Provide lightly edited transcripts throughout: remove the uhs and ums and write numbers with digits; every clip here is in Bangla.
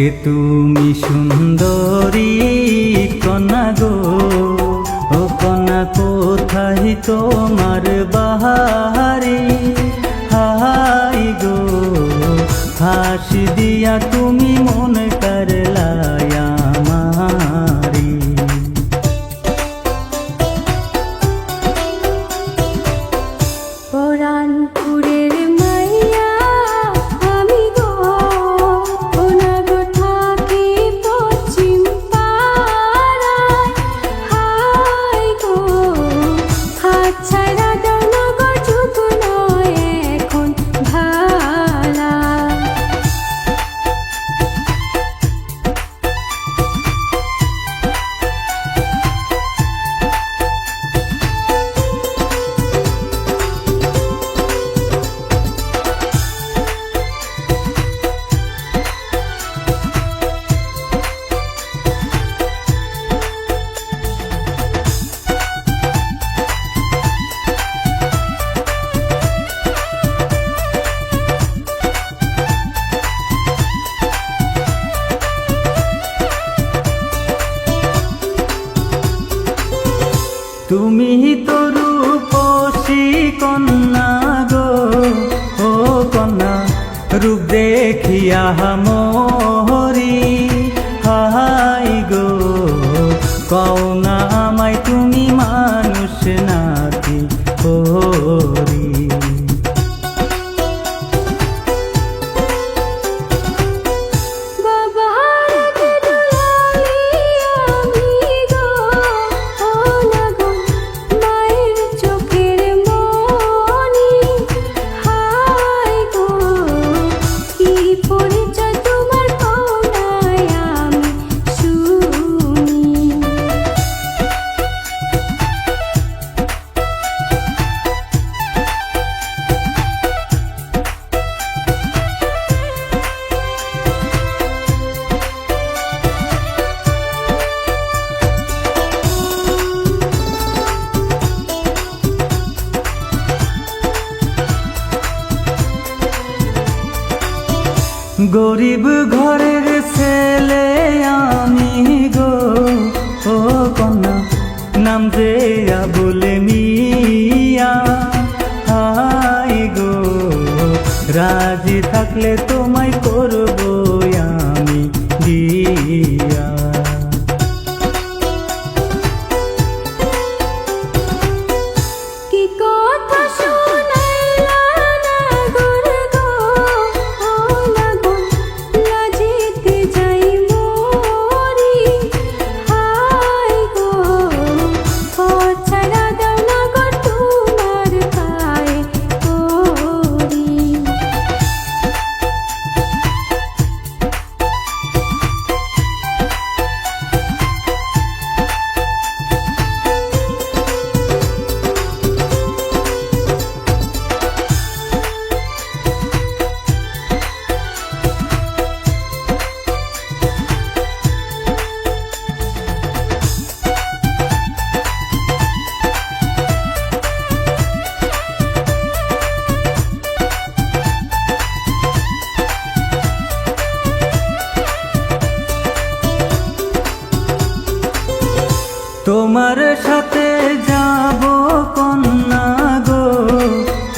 কে তুমি সুন্দরী কন্যা গো, ও কন্যা কোথায় তোমার বাহারি? হাই গো হাসি দিয়া তুমি মন করলাই আমারি। পরানপুরের মাইয়া আমি গো, কোনা গো থাকি পশ্চিম পাড়ায়। হাই গো হাত ছাড়া দাও না গো, যুগ নয় এখন ভালা। তুমি তো রূপসী কন্যা গো, ও কন্যা রূপ দেখিয়া মোহরি। হাই গো কও না আমায় তুমি মানুষ নাকি পরি? গরিব ঘরের ছেলে আমি গো, ও কন্যা নাম যে আবুল মিয়া। হাই গো রাজি থাকলে তোমায় করবো আমি বিয়া। কি কথা শোনাইলা না গুর গো, ও লাগো লাজিতে যাই মরি। হাই গো পথ ছাড়া দাও না গো, তোমার পায়ে পড়ি। তোমার সাথে যাব কন্যা গো,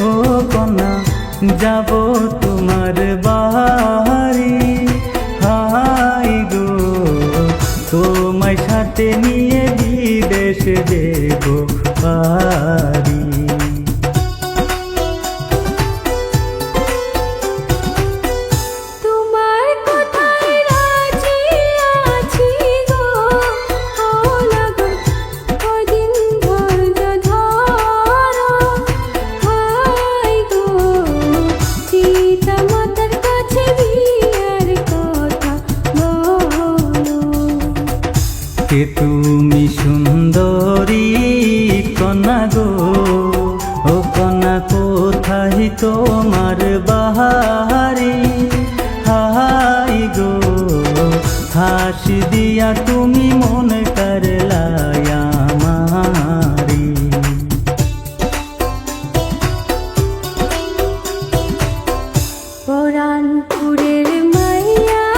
ও কন্যা যাব তোমার বাড়ি। হাই গো তোমায় সাথে নিয়ে বিদেশ দেব পারি। তোমার কথায় রাজি আছি গো, ও লাগো কদিন ধৈর্য ধরো। হাই গো পিতা মাতার কাছে বিয়ের কথা বলো। কে তুমি সুন্দরী কন্যা গো, ও কন্যা কোথায় তোমার বাহারি? হাই গো হাসি দিয়া তুমি মন করলাই আমারি। পরানপুরের মাইয়া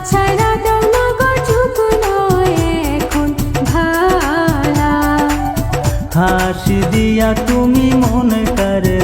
ছাইরা দাও না গো চুপ নয় এখন ভালা হাসি দিয়া তুমি মন করে